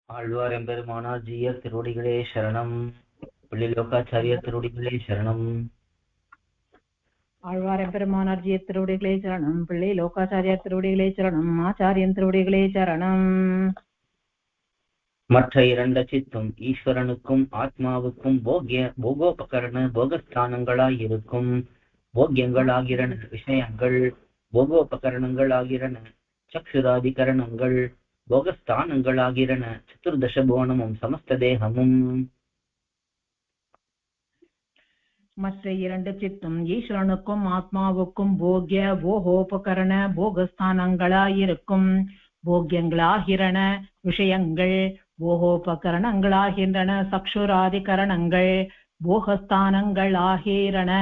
ஆழ்வார் எம்பெருமானார் ஜீயர் திருவடிகளே சரணம். பிள்ளைலோகாச்சாரியர் திருவடிகளே சரணம். ஆழ்வார் எம்பெருமானார் ஜீயர் திருவடிகளே சரணம். பிள்ளை லோகாச்சாரியார் திருவடிகளே சரணம். ஆச்சாரியன் திருவடிகளே சரணம். மற்ற இரண்ட சித்தும் ஈஸ்வரனுக்கும் ஆத்மாவுக்கும் போகோபகரண போகஸ்தானங்களாயிருக்கும். போக்கியங்களாகிறன விஷயங்கள், போகோபகரணங்களாகிறன சக்ஷுராதிகரணங்கள், போகஸ்தானங்களாகிறன சதுர்தச புவனமும் சமஸ்த தேகமும். மற்ற இரண்டு சித்தும் ஈஸ்வரனுக்கும் ஆத்மாவுக்கும் போகிய போகோபகரண போகஸ்தானங்களாயிருக்கும். போக்கியங்களாகிறன விஷயங்கள், போகோபகரணங்களாகின்றன சக்ஷுராதிகரணங்கள், போகஸ்தானங்களாகிறன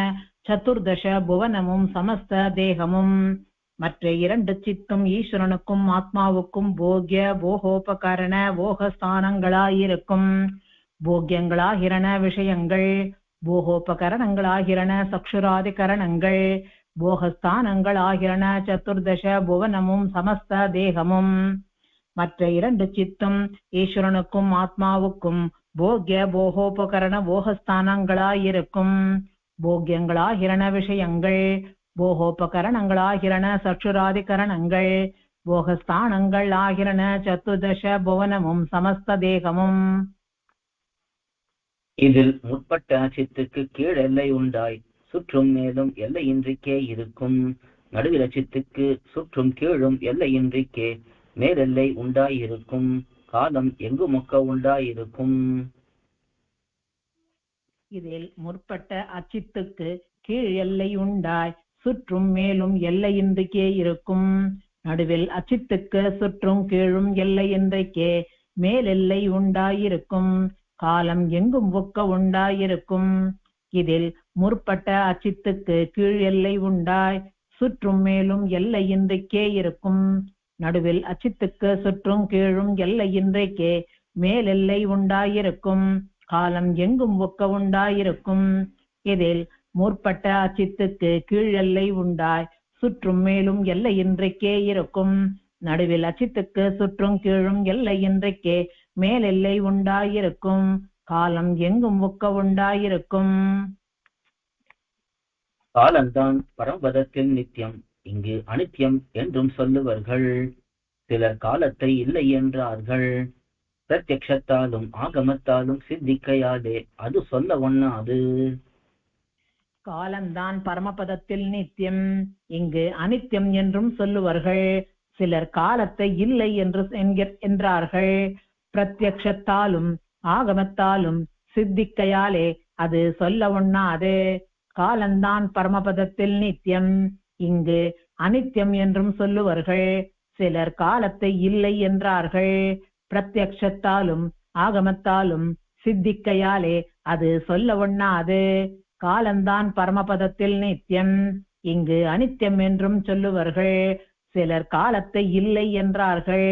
சதுர்தச புவனமும் சமஸ்த தேகமும். மற்ற இரண்டு சித்தும் ஈஸ்வரனுக்கும் ஆத்மாவுக்கும் போகிய போகோபகரண போகஸ்தானங்களாயிருக்கும். போக்கியங்களாகிறன விஷயங்கள், போகோபகரணங்களாகிறன சக்ஷுராதிகரணங்கள், போகஸ்தானங்களாகிறன சதுர்தச புவனமும் சமஸ்த தேகமும். மற்ற இரண்டு சித்தும் ஈஸ்வரனுக்கும் ஆத்மாவுக்கும் போக்கிய போகோபகரண போகஸ்தானங்களாயிருக்கும். போக்கியங்களாகிறன விஷயங்கள், போகோபகரணங்களாகிறன சக்ஷுராதிகரணங்கள், போகஸ்தானங்கள் ஆகிறன சதுர்தச புவனமும் சமஸ்த தேகமும். இதில் முற்பட்ட சித்துக்கு கீழ் எல்லை உண்டாய் சுற்றும் மேலும் எல்லையின்றிக்கே இருக்கும். நடுவில சித்துக்கு சுற்றும் கீழும் எல்லையின்றிக்கே மேலெல்லை உண்டாயிருக்கும். காலம் எங்குமொக்க உண்டாயிருக்கும். இதில் முற்பட்ட அச்சித்துக்கு கீழ் எல்லை உண்டாய் சுற்றும் மேலும் எல்லையின்றிக்கே இருக்கும். நடுவில் அச்சித்துக்கு சுற்றும் கீழும் எல்லையின்றிக்கே மேலெல்லை உண்டாயிருக்கும். காலம் எங்கும் ஒக்க உண்டாயிருக்கும். இதில் முற்பட்ட அச்சித்துக்கு கீழ் எல்லை உண்டாய் சுற்றும் மேலும் எல்லையின்றிக்கே இருக்கும். நடுவில் அச்சித்துக்கு சுற்றும் கீழும் எல்லையின்றிக்கே மேலெல்லை உண்டாயிருக்கும். காலம் எங்கும் ஒக்க உண்டாயிருக்கும். இதில் முற்பட்ட அச்சித்துக்கு கீழ் எல்லை உண்டாய் சுற்றும் மேலும் எல்லையின்றிக்கே இருக்கும். நடுவில் அச்சித்துக்கு சுற்றும் கீழும் எல்லையின்றிக்கே மேலெல்லை உண்டாயிருக்கும். காலம் எங்கும் ஒக்க உண்டாயிருக்கும். காலம்தான் பரமபதத்தில் நித்தியம், இங்கு அனித்தியம் என்றும் சொல்லுவர்கள். சிலர் காலத்தை இல்லை என்றார்கள். பிரத்யக்ஷத்தாலும் ஆகமத்தாலும் சித்திக்கையாலே அது சொல்ல ஒண்ணாது. காலம்தான் பரமபதத்தில் நித்தியம், இங்கு அனித்தியம் என்றும் சொல்லுவார்கள். சிலர் காலத்தை இல்லை என்று என்றார்கள். பிரத்யக்ஷத்தாலும் ஆகமத்தாலும் சித்திக்கையாலே அது சொல்ல ஒண்ணாது. காலம்தான் பரமபதத்தில் நித்தியம், இங்கு அனித்தியம் என்றும் சொல்லுவார்கள். சிலர் காலத்தை இல்லை என்றார்கள். பிரத்யக்ஷத்தாலும் ஆகமத்தாலும் சித்திக்கையாலே அது சொல்ல ஒண்ணாது. காலம்தான் பரமபதத்தில் நித்தியம், இங்கு அனித்தியம் என்றும் சொல்லுவார்கள். சிலர் காலத்தை இல்லை என்றார்கள்.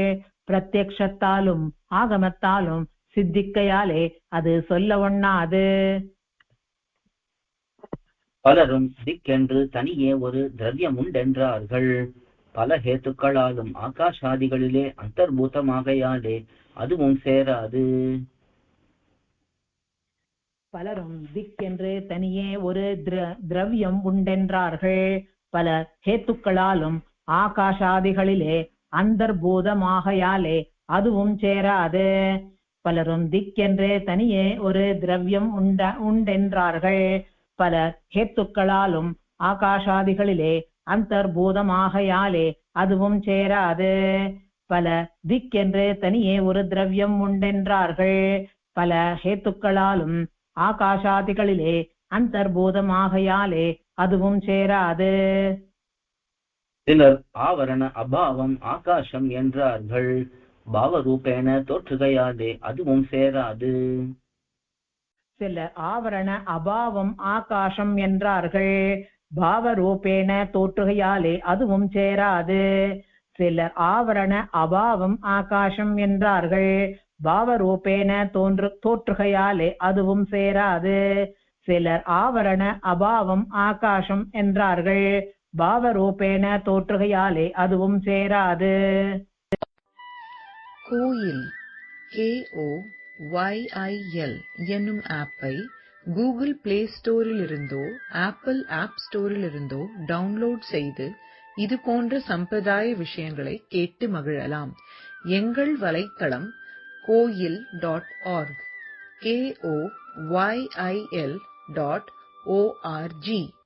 பிரத்யக்ஷத்தாலும் ஆகமத்தாலும் சித்திக்கையாலே அது சொல்ல ஒண்ணாது. பலரும் திக்கென்று தனியே ஒரு திரவியம் உண்டென்றார்கள். பல ஹேத்துக்களாலும் ஆகாஷாதிகளிலே அந்தர்பூதமாகையாலே அதுவும் சேராது. பலரும் திக்கென்று தனியே ஒரு திரவியம் உண்டென்றார்கள். பல ஹேத்துக்களாலும் ஆகாஷாதிகளிலே அந்தர்பூதமாகையாலே அதுவும் சேராது. பலரும் திக்கென்று தனியே ஒரு திரவியம் உண்டென்றார்கள். பல ஹேத்துக்களாலும் ஆகாஷாதிகளிலே அந்தர்பூதமாகையாலே அதுவும் சேராது. பல திக்கென்று தனியே ஒரு திரவியம் உண்டென்றார்கள். பல ஹேத்துக்களாலும் ஆகாஷாதிகளிலே அந்தர்பூதமாகையாலே அதுவும் சேராது. சிலர் ஆவரண அபாவம் ஆகாசம் என்றார்கள். பாவரூபேன தோற்றுகையாலே அதுவும் சேராது. சிலர் ஆவரண அபாவம் ஆகாசம் என்றார்கள். பாவரூபேன தோற்றுகையாலே அதுவும் சேராது. சிலர் ஆவரண அபாவம் ஆகாசம் என்றார்கள். பாவரூபேன தோற்றுகையாலே அதுவும் சேராது. சிலர் ஆவரண அபாவம் ஆகாசம் என்றார்கள். பாவரூபேன தோற்றுகையாலே அதுவும் சேராது. கோயில் KOYIL என்னும் ஆப்பை கூகுள் பிளே ஸ்டோரிலிருந்தோ ஆப்பிள் ஆப் ஸ்டோரிலிருந்தோ டவுன்லோட் செய்து இது போன்ற சம்பிரதாய விஷயங்களை கேட்டு மகிழலாம். எங்கள் வலைத்தளம் koyil.org KOYIL.org